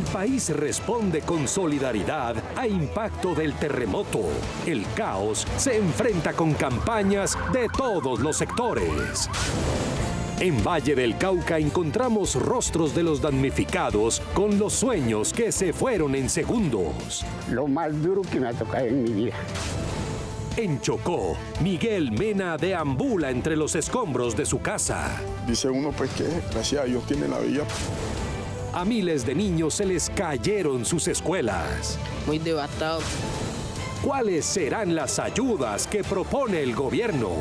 El país responde con solidaridad a impacto del terremoto. El caos se enfrenta con campañas de todos los sectores. En Valle del Cauca encontramos rostros de los damnificados con los sueños que se fueron en segundos. Lo más duro que me ha tocado en mi vida. En Chocó, Miguel Mena deambula entre los escombros de su casa. Dice uno pues que gracias a Dios tiene la vida. A miles de niños se les cayeron sus escuelas. Muy devastado. ¿Cuáles serán las ayudas que propone el gobierno?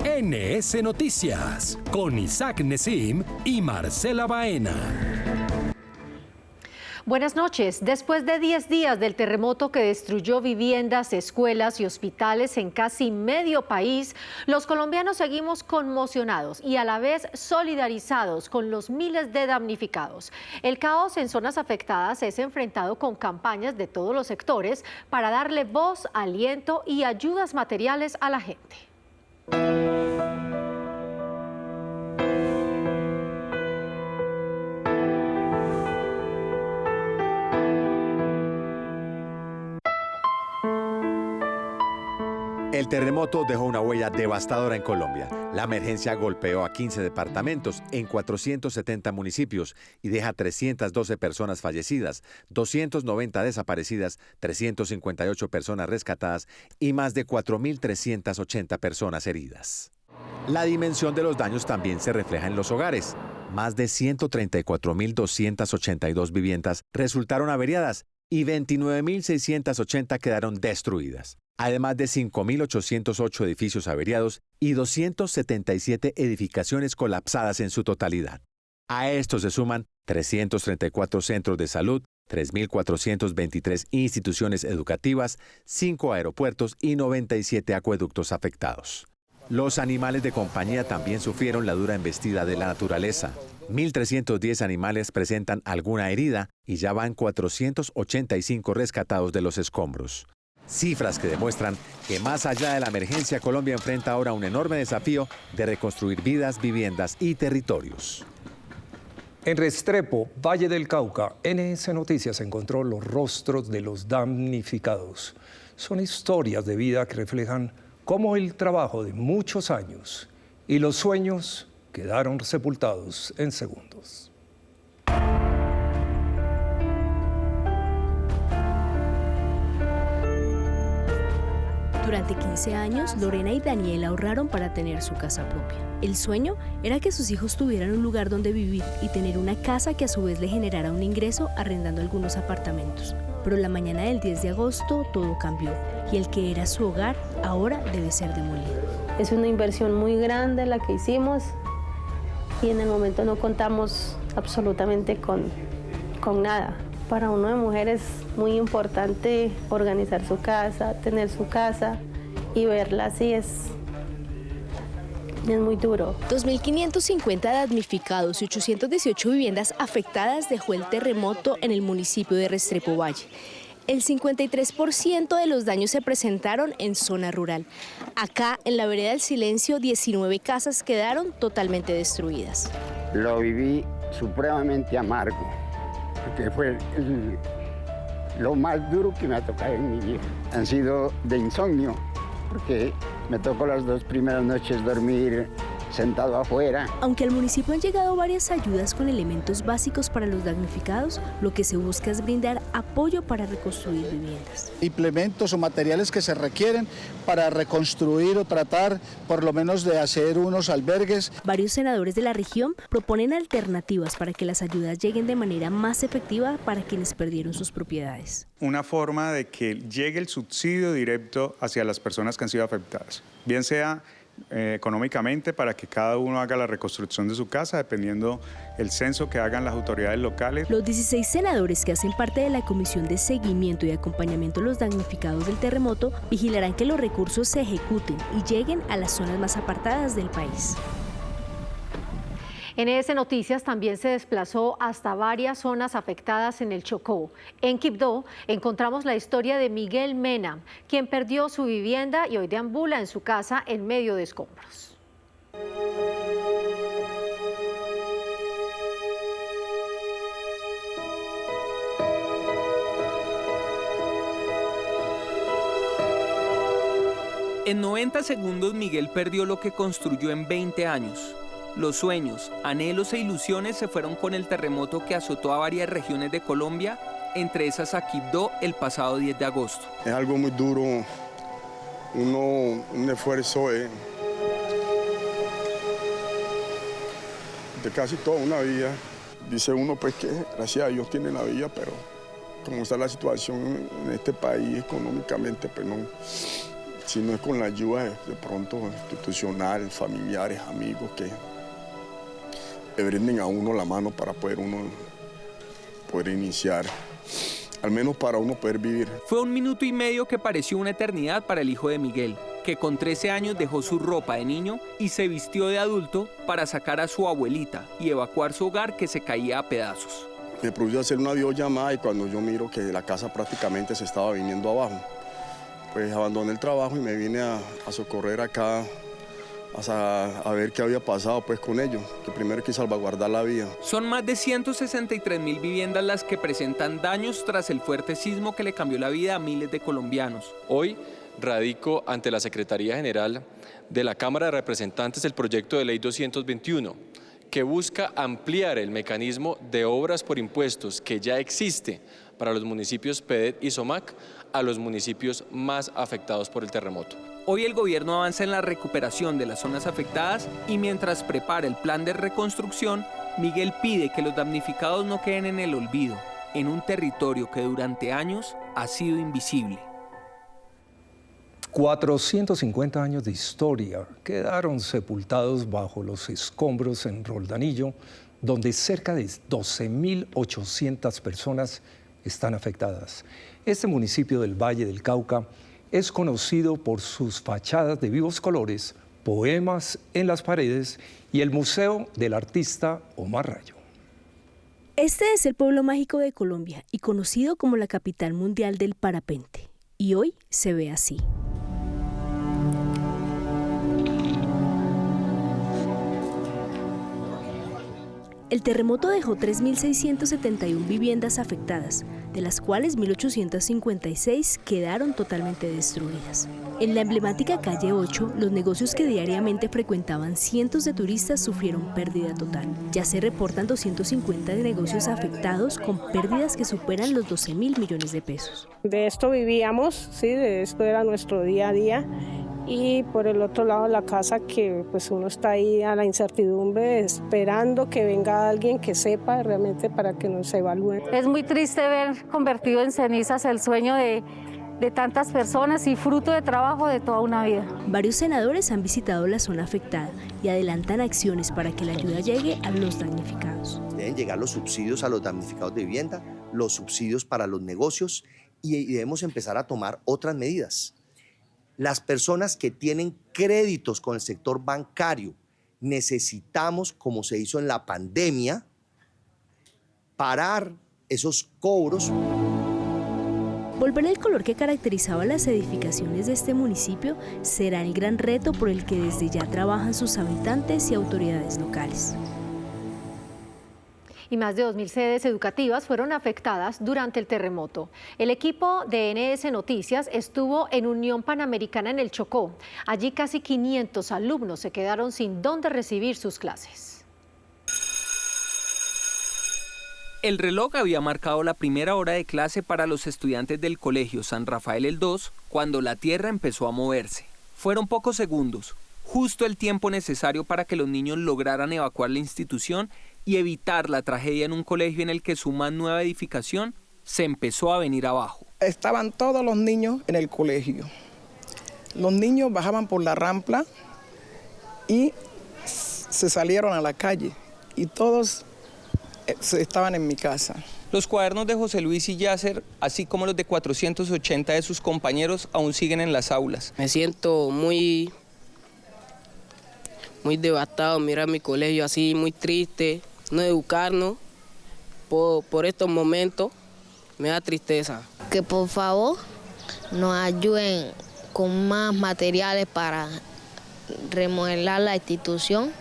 NS Noticias, con Isaac Nesim y Marcela Baena. Buenas noches. Después de 10 días del terremoto que destruyó viviendas, escuelas y hospitales en casi medio país, los colombianos seguimos conmocionados y a la vez solidarizados con los miles de damnificados. El caos en zonas afectadas es enfrentado con campañas de todos los sectores para darle voz, aliento y ayudas materiales a la gente. El terremoto dejó una huella devastadora en Colombia. La emergencia golpeó a 15 departamentos en 470 municipios y deja 312 personas fallecidas, 290 desaparecidas, 358 personas rescatadas y más de 4.380 personas heridas. La dimensión de los daños también se refleja en los hogares. Más de 134.282 viviendas resultaron averiadas y 29.680 quedaron destruidas. Además de 5.808 edificios averiados y 277 edificaciones colapsadas en su totalidad. A esto se suman 334 centros de salud, 3.423 instituciones educativas, 5 aeropuertos y 97 acueductos afectados. Los animales de compañía también sufrieron la dura embestida de la naturaleza. 1.310 animales presentan alguna herida y ya van 485 rescatados de los escombros. Cifras que demuestran que más allá de la emergencia, Colombia enfrenta ahora un enorme desafío de reconstruir vidas, viviendas y territorios. En Restrepo, Valle del Cauca, NS Noticias encontró los rostros de los damnificados. Son historias de vida que reflejan cómo el trabajo de muchos años y los sueños quedaron sepultados en segundos. Durante 15 años, Lorena y Daniel ahorraron para tener su casa propia. El sueño era que sus hijos tuvieran un lugar donde vivir y tener una casa que a su vez le generara un ingreso arrendando algunos apartamentos. Pero la mañana del 10 de agosto todo cambió y el que era su hogar ahora debe ser demolido. Es una inversión muy grande la que hicimos y en el momento no contamos absolutamente con nada. Para uno de mujer es muy importante organizar su casa, tener su casa y verla así es muy duro. 2.550 damnificados y 818 viviendas afectadas dejó el terremoto en el municipio de Restrepo Valle. El 53% de los daños se presentaron en zona rural. Acá, en la vereda del Silencio, 19 casas quedaron totalmente destruidas. Lo viví supremamente amargo, porque fue lo más duro que me ha tocado en mi vida. Han sido de insomnio, porque me tocó las 2 primeras noches dormir sentado afuera. Aunque al municipio han llegado varias ayudas con elementos básicos para los damnificados, lo que se busca es brindar apoyo para reconstruir viviendas. Implementos o materiales que se requieren para reconstruir o tratar por lo menos de hacer unos albergues. Varios senadores de la región proponen alternativas para que las ayudas lleguen de manera más efectiva para quienes perdieron sus propiedades. Una forma de que llegue el subsidio directo hacia las personas que han sido afectadas, bien sea económicamente para que cada uno haga la reconstrucción de su casa, dependiendo el censo que hagan las autoridades locales. Los 16 senadores que hacen parte de la Comisión de Seguimiento y Acompañamiento de los Damnificados del Terremoto vigilarán que los recursos se ejecuten y lleguen a las zonas más apartadas del país. NS Noticias también se desplazó hasta varias zonas afectadas en el Chocó. En Quibdó encontramos la historia de Miguel Mena, quien perdió su vivienda y hoy deambula en su casa en medio de escombros. En 90 segundos Miguel perdió lo que construyó en 20 años. Los sueños, anhelos e ilusiones se fueron con el terremoto que azotó a varias regiones de Colombia, entre esas a Quibdó el pasado 10 de agosto. Es algo muy duro, un esfuerzo de casi toda una vida. Dice uno pues que gracias a Dios tiene la vida, pero como está la situación en este país económicamente, pues no, si no es con la ayuda de pronto institucional, familiares, amigos que le brinden a uno la mano para poder iniciar, al menos para uno poder vivir. Fue 1 minuto y medio que pareció una eternidad para el hijo de Miguel, que con 13 años dejó su ropa de niño y se vistió de adulto para sacar a su abuelita y evacuar su hogar que se caía a pedazos. Me produjo hacer una videollamada y cuando yo miro que la casa prácticamente se estaba viniendo abajo, pues abandoné el trabajo y me vine a socorrer acá, a ver qué había pasado pues con ellos, que primero hay que salvaguardar la vida. Son más de 163.000 viviendas las que presentan daños tras el fuerte sismo que le cambió la vida a miles de colombianos. Hoy radico ante la Secretaría General de la Cámara de Representantes el proyecto de ley 221, que busca ampliar el mecanismo de obras por impuestos que ya existe para los municipios PEDET y SOMAC a los municipios más afectados por el terremoto. Hoy el gobierno avanza en la recuperación de las zonas afectadas y mientras prepara el plan de reconstrucción, Miguel pide que los damnificados no queden en el olvido, en un territorio que durante años ha sido invisible. 450 años de historia quedaron sepultados bajo los escombros en Roldanillo, donde cerca de 12.800 personas están afectadas. Este municipio del Valle del Cauca es conocido por sus fachadas de vivos colores, poemas en las paredes y el Museo del Artista Omar Rayo. Este es el pueblo mágico de Colombia y conocido como la capital mundial del parapente. Y hoy se ve así. El terremoto dejó 3.671 viviendas afectadas, de las cuales 1.856 quedaron totalmente destruidas. En la emblemática calle 8, los negocios que diariamente frecuentaban cientos de turistas sufrieron pérdida total. Ya se reportan 250 de negocios afectados con pérdidas que superan los 12.000 millones de pesos. De esto vivíamos, sí, de esto era nuestro día a día. Y por el otro lado la casa que pues uno está ahí a la incertidumbre esperando que venga alguien que sepa realmente para que nos evalúen. Es muy triste ver convertido en cenizas el sueño de tantas personas y fruto de trabajo de toda una vida. Varios senadores han visitado la zona afectada y adelantan acciones para que la ayuda llegue a los damnificados. Deben llegar los subsidios a los damnificados de vivienda, los subsidios para los negocios y debemos empezar a tomar otras medidas. Las personas que tienen créditos con el sector bancario, necesitamos, como se hizo en la pandemia, parar esos cobros. Volver el color que caracterizaba las edificaciones de este municipio será el gran reto por el que desde ya trabajan sus habitantes y autoridades locales. Y más de 2.000 sedes educativas fueron afectadas durante el terremoto. El equipo de NS Noticias estuvo en Unión Panamericana en el Chocó. Allí casi 500 alumnos se quedaron sin dónde recibir sus clases. El reloj había marcado la primera hora de clase para los estudiantes del Colegio San Rafael el 2 cuando la tierra empezó a moverse. Fueron pocos segundos, justo el tiempo necesario para que los niños lograran evacuar la institución y evitar la tragedia en un colegio en el que su más nueva edificación se empezó a venir abajo. Estaban todos los niños en el colegio. Los niños bajaban por la rampa y se salieron a la calle y todos estaban en mi casa. Los cuadernos de José Luis y Yasser, así como los de 480 de sus compañeros, aún siguen en las aulas. Me siento muy devastado, mirar mi colegio así, muy triste. No educarnos por estos momentos me da tristeza. Que por favor nos ayuden con más materiales para remodelar la institución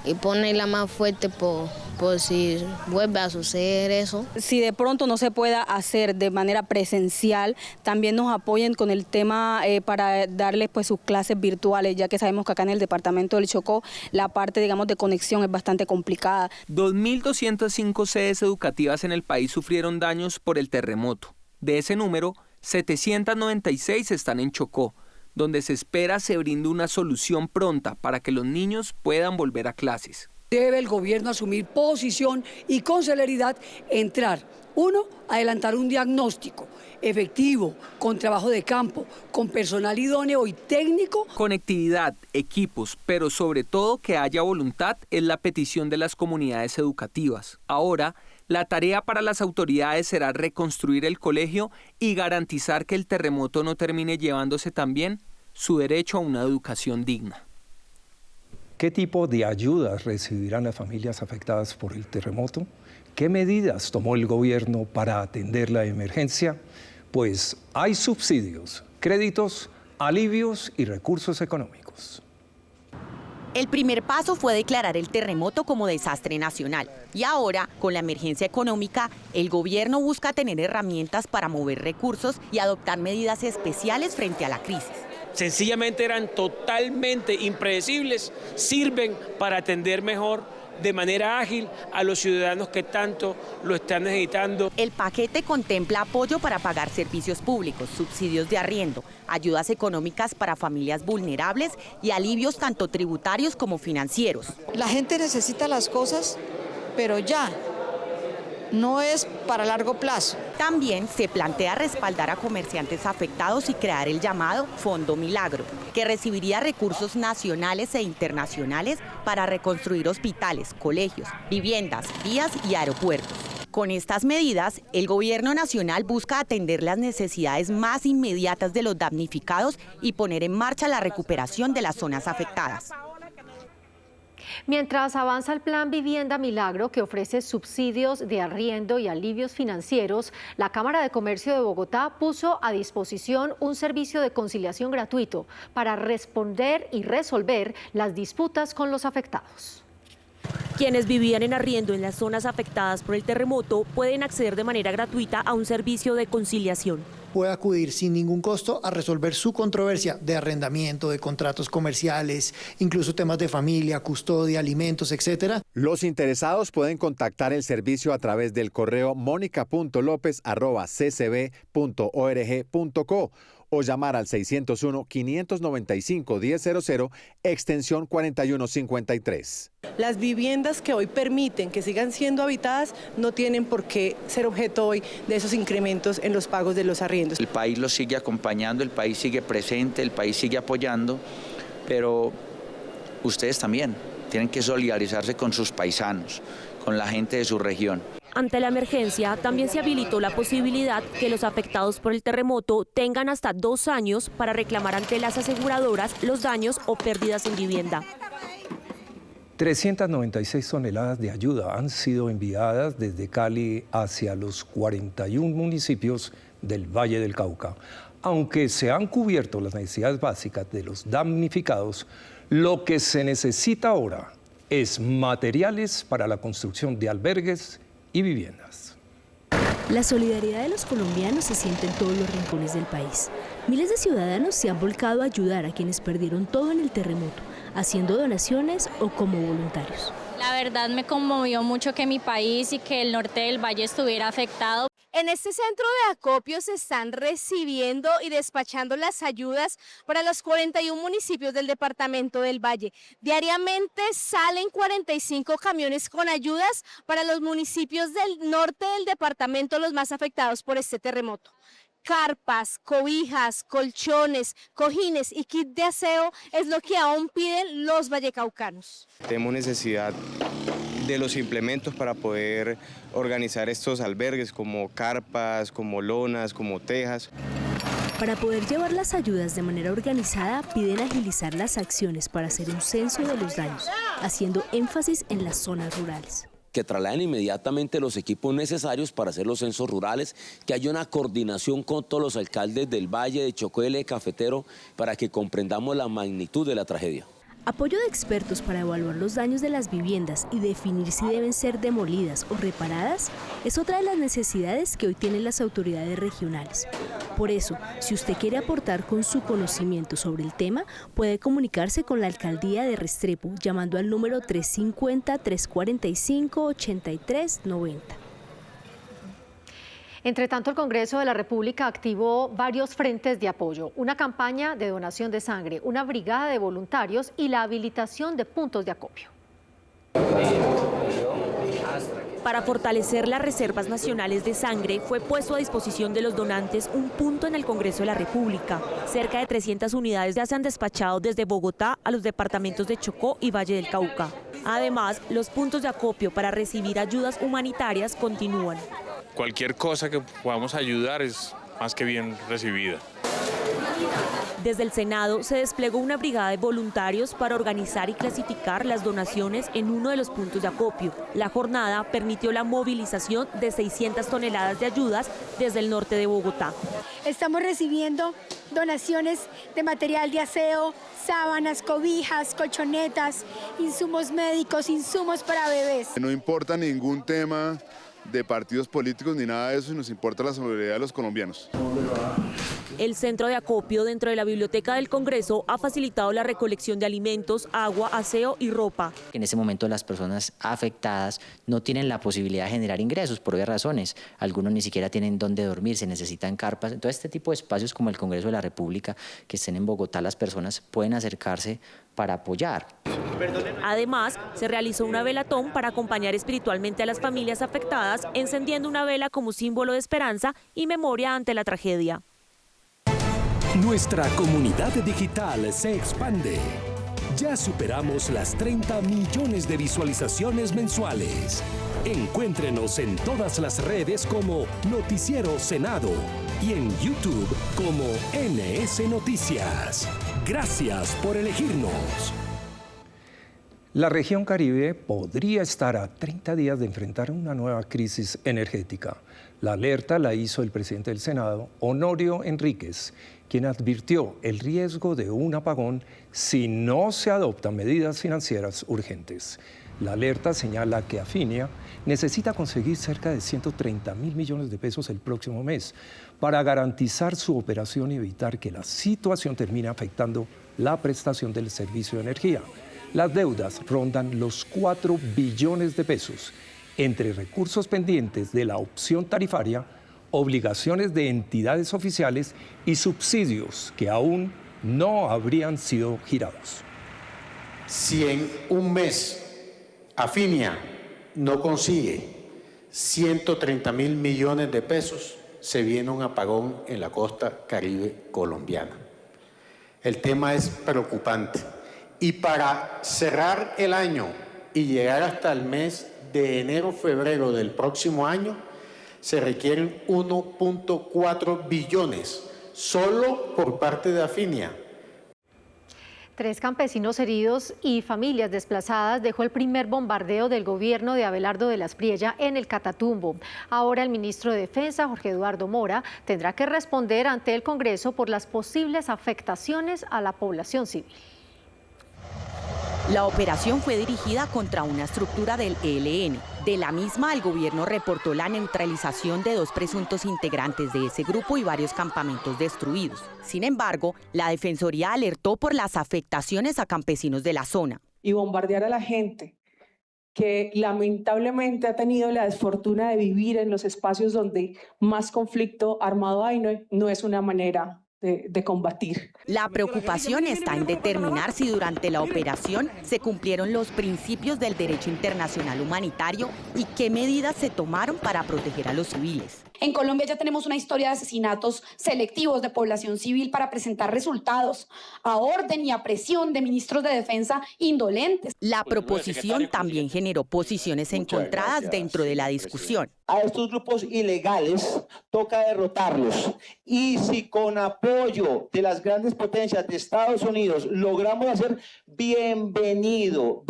y ponerla más fuerte por por si vuelve a suceder eso. Si de pronto no se pueda hacer de manera presencial, también nos apoyen con el tema para darles pues sus clases virtuales, ya que sabemos que acá en el departamento del Chocó la parte, digamos, de conexión es bastante complicada. 2.205 sedes educativas en el país sufrieron daños por el terremoto. De ese número, 796 están en Chocó, donde se espera se brinde una solución pronta para que los niños puedan volver a clases. Debe el gobierno asumir posición y con celeridad entrar. Uno, adelantar un diagnóstico efectivo, con trabajo de campo, con personal idóneo y técnico. Conectividad, equipos, pero sobre todo que haya voluntad es la petición de las comunidades educativas. Ahora, la tarea para las autoridades será reconstruir el colegio y garantizar que el terremoto no termine llevándose también su derecho a una educación digna. ¿Qué tipo de ayudas recibirán las familias afectadas por el terremoto? ¿Qué medidas tomó el gobierno para atender la emergencia? Pues hay subsidios, créditos, alivios y recursos económicos. El primer paso fue declarar el terremoto como desastre nacional. Y ahora, con la emergencia económica, el gobierno busca tener herramientas para mover recursos y adoptar medidas especiales frente a la crisis. Sencillamente eran totalmente impredecibles, sirven para atender mejor, de manera ágil, a los ciudadanos que tanto lo están necesitando. El paquete contempla apoyo para pagar servicios públicos, subsidios de arriendo, ayudas económicas para familias vulnerables y alivios tanto tributarios como financieros. La gente necesita las cosas, pero ya. No es para largo plazo. También se plantea respaldar a comerciantes afectados y crear el llamado Fondo Milagro, que recibiría recursos nacionales e internacionales para reconstruir hospitales, colegios, viviendas, vías y aeropuertos. Con estas medidas, el gobierno nacional busca atender las necesidades más inmediatas de los damnificados y poner en marcha la recuperación de las zonas afectadas. Mientras avanza el Plan Vivienda Milagro, que ofrece subsidios de arriendo y alivios financieros, la Cámara de Comercio de Bogotá puso a disposición un servicio de conciliación gratuito para responder y resolver las disputas con los afectados. Quienes vivían en arriendo en las zonas afectadas por el terremoto pueden acceder de manera gratuita a un servicio de conciliación. Puede acudir sin ningún costo a resolver su controversia de arrendamiento, de contratos comerciales, incluso temas de familia, custodia, alimentos, etc. Los interesados pueden contactar el servicio a través del correo monica.lopez@ccb.org.co o llamar al 601-595-1000, extensión 4153. Las viviendas que hoy permiten que sigan siendo habitadas no tienen por qué ser objeto hoy de esos incrementos en los pagos de los arriendos. El país los sigue acompañando, el país sigue presente, el país sigue apoyando, pero ustedes también tienen que solidarizarse con sus paisanos, con la gente de su región. Ante la emergencia, también se habilitó la posibilidad que los afectados por el terremoto tengan hasta 2 años para reclamar ante las aseguradoras los daños o pérdidas en vivienda. 396 toneladas de ayuda han sido enviadas desde Cali hacia los 41 municipios del Valle del Cauca. Aunque se han cubierto las necesidades básicas de los damnificados, lo que se necesita ahora es materiales para la construcción de albergues y viviendas. La solidaridad de los colombianos se siente en todos los rincones del país. Miles de ciudadanos se han volcado a ayudar a quienes perdieron todo en el terremoto, haciendo donaciones o como voluntarios. La verdad me conmovió mucho que mi país y que el norte del valle estuviera afectado. En este centro de acopio se están recibiendo y despachando las ayudas para los 41 municipios del departamento del Valle. Diariamente salen 45 camiones con ayudas para los municipios del norte del departamento, los más afectados por este terremoto. Carpas, cobijas, colchones, cojines y kit de aseo es lo que aún piden los vallecaucanos. Tenemos necesidad de los implementos para poder organizar estos albergues, como carpas, como lonas, como tejas. Para poder llevar las ayudas de manera organizada, piden agilizar las acciones para hacer un censo de los daños, haciendo énfasis en las zonas rurales. Que trasladen inmediatamente los equipos necesarios para hacer los censos rurales, que haya una coordinación con todos los alcaldes del Valle, de Chocó y del Eje Cafetero, para que comprendamos la magnitud de la tragedia. Apoyo de expertos para evaluar los daños de las viviendas y definir si deben ser demolidas o reparadas es otra de las necesidades que hoy tienen las autoridades regionales. Por eso, si usted quiere aportar con su conocimiento sobre el tema, puede comunicarse con la Alcaldía de Restrepo llamando al número 350-345-8390. Entre tanto, el Congreso de la República activó varios frentes de apoyo, una campaña de donación de sangre, una brigada de voluntarios y la habilitación de puntos de acopio. Para fortalecer las reservas nacionales de sangre, fue puesto a disposición de los donantes un punto en el Congreso de la República. Cerca de 300 unidades ya se han despachado desde Bogotá a los departamentos de Chocó y Valle del Cauca. Además, los puntos de acopio para recibir ayudas humanitarias continúan. Cualquier cosa que podamos ayudar es más que bien recibida. Desde el Senado se desplegó una brigada de voluntarios para organizar y clasificar las donaciones en uno de los puntos de acopio. La jornada permitió la movilización de 600 toneladas de ayudas desde el norte de Bogotá. Estamos recibiendo donaciones de material de aseo, sábanas, cobijas, colchonetas, insumos médicos, insumos para bebés. No importa ningún tema de partidos políticos ni nada de eso, nos importa la solidaridad de los colombianos. El centro de acopio dentro de la Biblioteca del Congreso ha facilitado la recolección de alimentos, agua, aseo y ropa. En este momento las personas afectadas no tienen la posibilidad de generar ingresos por varias razones. Algunos ni siquiera tienen dónde dormir, se necesitan carpas. Entonces este tipo de espacios como el Congreso de la República, que estén en Bogotá, las personas pueden acercarse para apoyar. Además, se realizó una velatón para acompañar espiritualmente a las familias afectadas, encendiendo una vela como símbolo de esperanza y memoria ante la tragedia. Nuestra comunidad digital se expande. Ya superamos las 30 millones de visualizaciones mensuales. Encuéntrenos en todas las redes como Noticiero Senado y en YouTube como NS Noticias. Gracias por elegirnos. La región Caribe podría estar a 30 días de enfrentar una nueva crisis energética. La alerta la hizo el presidente del Senado, Honorio Enríquez, quien advirtió el riesgo de un apagón si no se adoptan medidas financieras urgentes. La alerta señala que Afinia necesita conseguir cerca de 130.000 millones de pesos el próximo mes para garantizar su operación y evitar que la situación termine afectando la prestación del servicio de energía. Las deudas rondan los 4 billones de pesos entre recursos pendientes de la opción tarifaria, obligaciones de entidades oficiales y subsidios que aún no habrían sido girados. Si en un mes Afinia no consigue 130.000 millones de pesos, se viene un apagón en la costa caribe colombiana. El tema es preocupante. Y para cerrar el año y llegar hasta el mes de enero-febrero del próximo año, se requieren 1.4 billones solo por parte de Afinia. 3 campesinos heridos y familias desplazadas dejó el primer bombardeo del gobierno de Abelardo de la Espriella en el Catatumbo. Ahora el ministro de Defensa, Jorge Eduardo Mora, tendrá que responder ante el Congreso por las posibles afectaciones a la población civil. La operación fue dirigida contra una estructura del ELN. De la misma, el gobierno reportó la neutralización de 2 presuntos integrantes de ese grupo y varios campamentos destruidos. Sin embargo, la Defensoría alertó por las afectaciones a campesinos de la zona. Y bombardear a la gente que lamentablemente ha tenido la desfortuna de vivir en los espacios donde más conflicto armado hay, no es una manera de combatir. La preocupación está en determinar si durante la operación se cumplieron los principios del derecho internacional humanitario y qué medidas se tomaron para proteger a los civiles. En Colombia ya tenemos una historia de asesinatos selectivos de población civil para presentar resultados a orden y a presión de ministros de defensa indolentes. La proposición también generó posiciones encontradas dentro de la discusión. A estos grupos ilegales toca derrotarlos y si con apoyo de las grandes potencias de Estados Unidos logramos hacer bienvenido,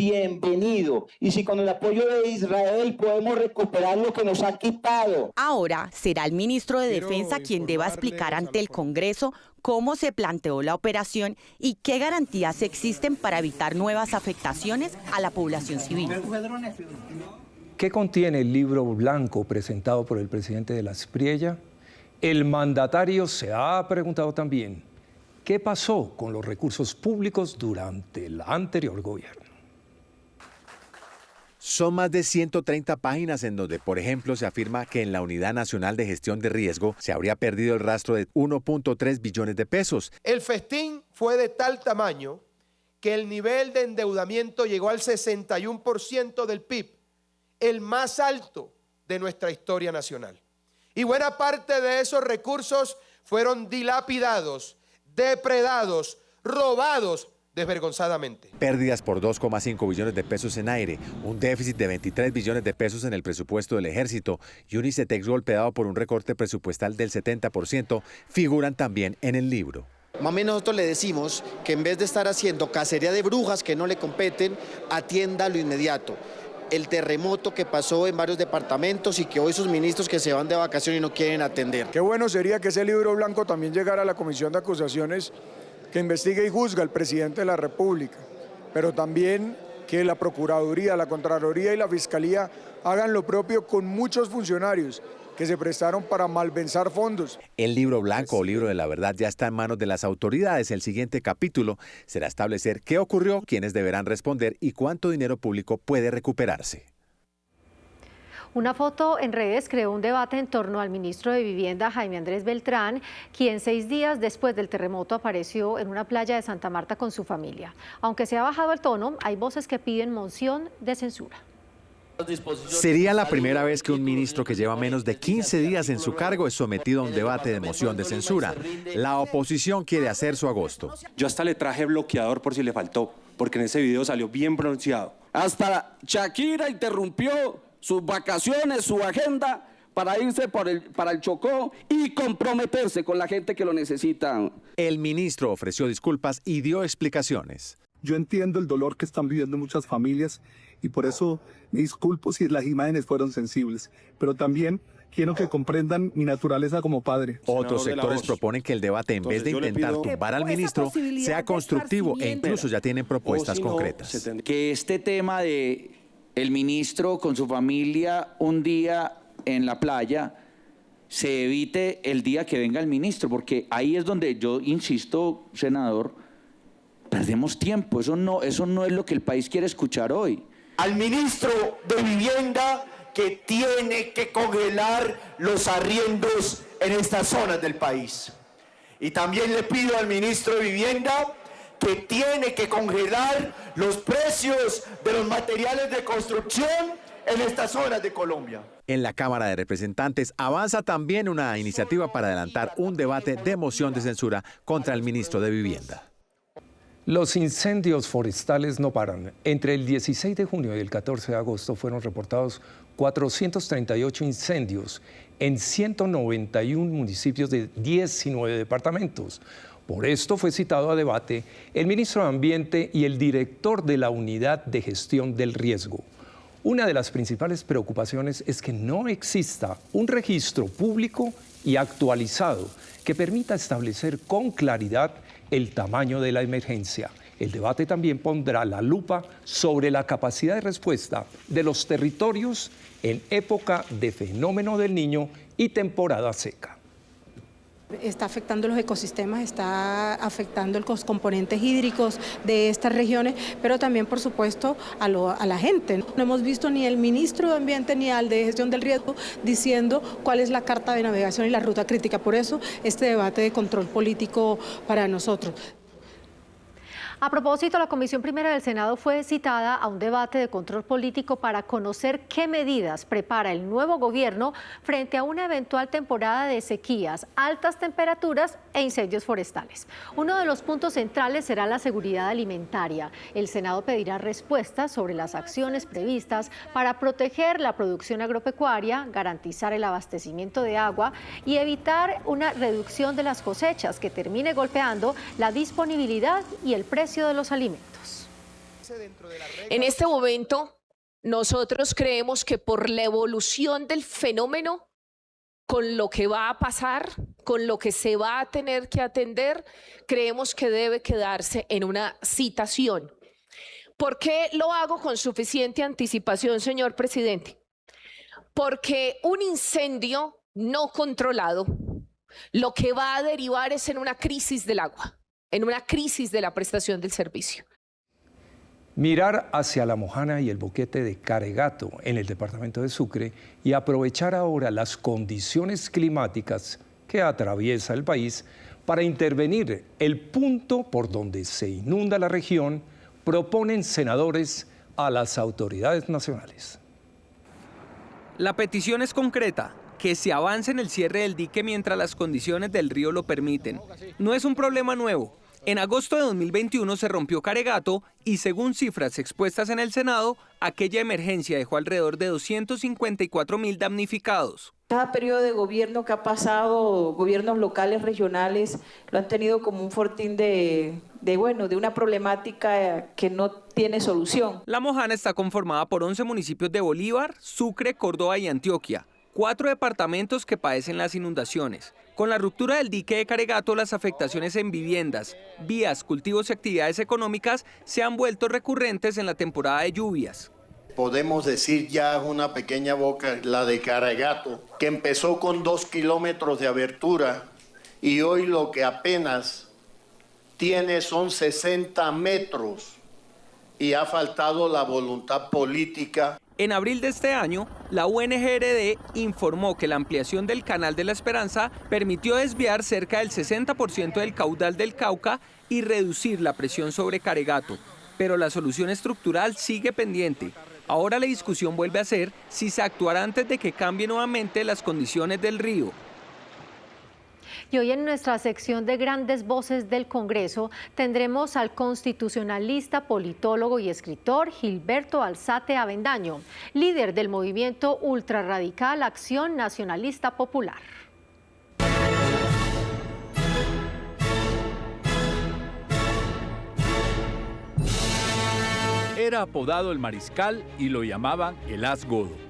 y si con el apoyo de Israel podemos recuperar lo que nos ha quitado. Ahora Será el ministro de Defensa quien deba explicar ante el Congreso cómo se planteó la operación y qué garantías existen para evitar nuevas afectaciones a la población civil. ¿Qué contiene el libro blanco presentado por el presidente de la Espriella? El mandatario se ha preguntado también qué pasó con los recursos públicos durante el anterior gobierno. Son más de 130 páginas en donde, por ejemplo, se afirma que en la Unidad Nacional de Gestión de Riesgo se habría perdido el rastro de 1.3 billones de pesos. El festín fue de tal tamaño que el nivel de endeudamiento llegó al 61% del PIB, el más alto de nuestra historia nacional. Y buena parte de esos recursos fueron dilapidados, depredados, robados desvergonzadamente. Pérdidas por 2,5 billones de pesos en aire, un déficit de 23 billones de pesos en el presupuesto del Ejército y un ICETEX golpeado por un recorte presupuestal del 70% figuran también en el libro. Mami, nosotros le decimos que en vez de estar haciendo cacería de brujas que no le competen, atienda lo inmediato. El terremoto que pasó en varios departamentos y que hoy sus ministros que se van de vacaciones y no quieren atender. Qué bueno sería que ese libro blanco también llegara a la Comisión de Acusaciones que investigue y juzga al presidente de la República, pero también que la Procuraduría, la Contraloría y la Fiscalía hagan lo propio con muchos funcionarios que se prestaron para malversar fondos. El libro blanco o libro de la verdad ya está en manos de las autoridades. El siguiente capítulo será establecer qué ocurrió, quiénes deberán responder y cuánto dinero público puede recuperarse. Una foto en redes creó un debate en torno al ministro de Vivienda, Jaime Andrés Beltrán, quien 6 días después del terremoto apareció en una playa de Santa Marta con su familia. Aunque se ha bajado el tono, hay voces que piden moción de censura. Sería la primera vez que un ministro que lleva menos de 15 días en su cargo es sometido a un debate de moción de censura. La oposición quiere hacer su agosto. Yo hasta le traje bloqueador por si le faltó, porque en ese video salió bien pronunciado. Hasta Shakira interrumpió sus vacaciones, su agenda, para irse para el Chocó y comprometerse con la gente que lo necesita. El ministro ofreció disculpas y dio explicaciones. Yo entiendo el dolor que están viviendo muchas familias y por eso me disculpo si las imágenes fueron sensibles, pero también quiero que comprendan mi naturaleza como padre. Otros sectores proponen que el debate, en vez de intentar tumbar al ministro, sea constructivo e incluso ya tienen propuestas concretas. Que este tema de el ministro con su familia un día en la playa se evite el día que venga el ministro, porque ahí es donde yo insisto, senador, perdemos tiempo. Eso no es lo que el país quiere escuchar hoy. Al ministro de Vivienda que tiene que congelar los arriendos en estas zonas del país. Y también le pido al ministro de Vivienda que tiene que congelar los precios de los materiales de construcción en estas zonas de Colombia. En la Cámara de Representantes avanza también una iniciativa para adelantar un debate de moción de censura contra el ministro de Vivienda. Los incendios forestales no paran. Entre el 16 de junio y el 14 de agosto fueron reportados 438 incendios en 191 municipios de 19 departamentos. Por esto fue citado a debate el ministro de Ambiente y el director de la Unidad de Gestión del Riesgo. Una de las principales preocupaciones es que no exista un registro público y actualizado que permita establecer con claridad el tamaño de la emergencia. El debate también pondrá la lupa sobre la capacidad de respuesta de los territorios en época de fenómeno del Niño y temporada seca. Está afectando los ecosistemas, está afectando los componentes hídricos de estas regiones, pero también, por supuesto, a la gente. No hemos visto ni el ministro de Ambiente ni al de Gestión del Riesgo diciendo cuál es la carta de navegación y la ruta crítica. Por eso, este debate de control político para nosotros. A propósito, la Comisión Primera del Senado fue citada a un debate de control político para conocer qué medidas prepara el nuevo gobierno frente a una eventual temporada de sequías, altas temperaturas e incendios forestales. Uno de los puntos centrales será la seguridad alimentaria. El Senado pedirá respuestas sobre las acciones previstas para proteger la producción agropecuaria, garantizar el abastecimiento de agua y evitar una reducción de las cosechas que termine golpeando la disponibilidad y el precio de los alimentos. En este momento, nosotros creemos que por la evolución del fenómeno con lo que va a pasar, con lo que se va a tener que atender, creemos que debe quedarse en una citación. ¿Por qué lo hago con suficiente anticipación, señor presidente? Porque un incendio no controlado lo que va a derivar es en una crisis del agua, en una crisis de la prestación del servicio. Mirar hacia La Mojana y el boquete de Caregato en el departamento de Sucre y aprovechar ahora las condiciones climáticas que atraviesa el país para intervenir el punto por donde se inunda la región, proponen senadores a las autoridades nacionales. La petición es concreta, que se avance en el cierre del dique mientras las condiciones del río lo permiten. No es un problema nuevo. En agosto de 2021 se rompió Caregato y según cifras expuestas en el Senado, aquella emergencia dejó alrededor de 254.000 damnificados. Cada periodo de gobierno que ha pasado, gobiernos locales, regionales, lo han tenido como un fortín de una problemática que no tiene solución. La Mojana está conformada por 11 municipios de Bolívar, Sucre, Córdoba y Antioquia. 4 departamentos que padecen las inundaciones. Con la ruptura del dique de Caregato, las afectaciones en viviendas, vías, cultivos y actividades económicas se han vuelto recurrentes en la temporada de lluvias. Podemos decir ya una pequeña boca, la de Caregato, que empezó con 2 kilómetros de abertura y hoy lo que apenas tiene son 60 metros y ha faltado la voluntad política. En abril de este año, la UNGRD informó que la ampliación del Canal de la Esperanza permitió desviar cerca del 60% del caudal del Cauca y reducir la presión sobre Caregato. Pero la solución estructural sigue pendiente. Ahora la discusión vuelve a ser si se actuará antes de que cambien nuevamente las condiciones del río. Y hoy en nuestra sección de Grandes Voces del Congreso tendremos al constitucionalista, politólogo y escritor Gilberto Alzate Avendaño, líder del movimiento ultrarradical Acción Nacionalista Popular. Era apodado el Mariscal y lo llamaban el As Godo.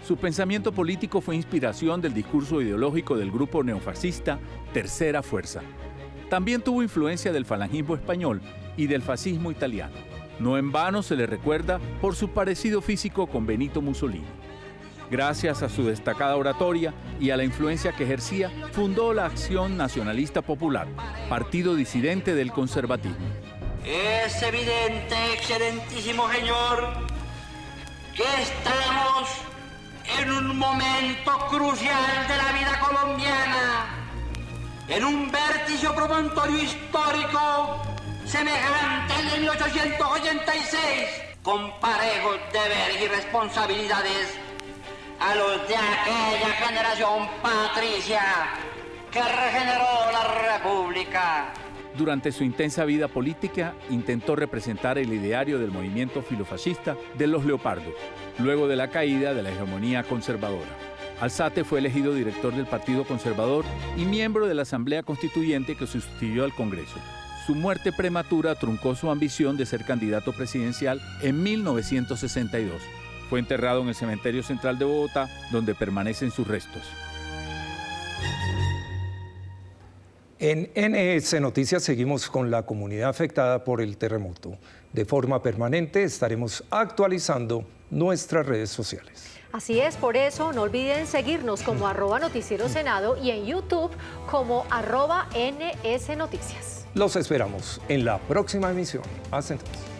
Su pensamiento político fue inspiración del discurso ideológico del grupo neofascista Tercera Fuerza. También tuvo influencia del falangismo español y del fascismo italiano. No en vano se le recuerda por su parecido físico con Benito Mussolini. Gracias a su destacada oratoria y a la influencia que ejercía, fundó la Acción Nacionalista Popular, partido disidente del conservatismo. Es evidente, excelentísimo señor, que estamos en un momento crucial de la vida colombiana, en un vértice promontorio histórico semejante al de 1886, con parejos deberes y responsabilidades a los de aquella generación patricia que regeneró la República. Durante su intensa vida política, intentó representar el ideario del movimiento filofascista de los Leopardos, luego de la caída de la hegemonía conservadora. Alzate fue elegido director del Partido Conservador y miembro de la Asamblea Constituyente que sustituyó al Congreso. Su muerte prematura truncó su ambición de ser candidato presidencial en 1962. Fue enterrado en el Cementerio Central de Bogotá, donde permanecen sus restos. En NS Noticias seguimos con la comunidad afectada por el terremoto. De forma permanente estaremos actualizando nuestras redes sociales. Así es, por eso no olviden seguirnos como @NoticieroSenado y en YouTube como @NS Noticias. Los esperamos en la próxima emisión. Hasta entonces.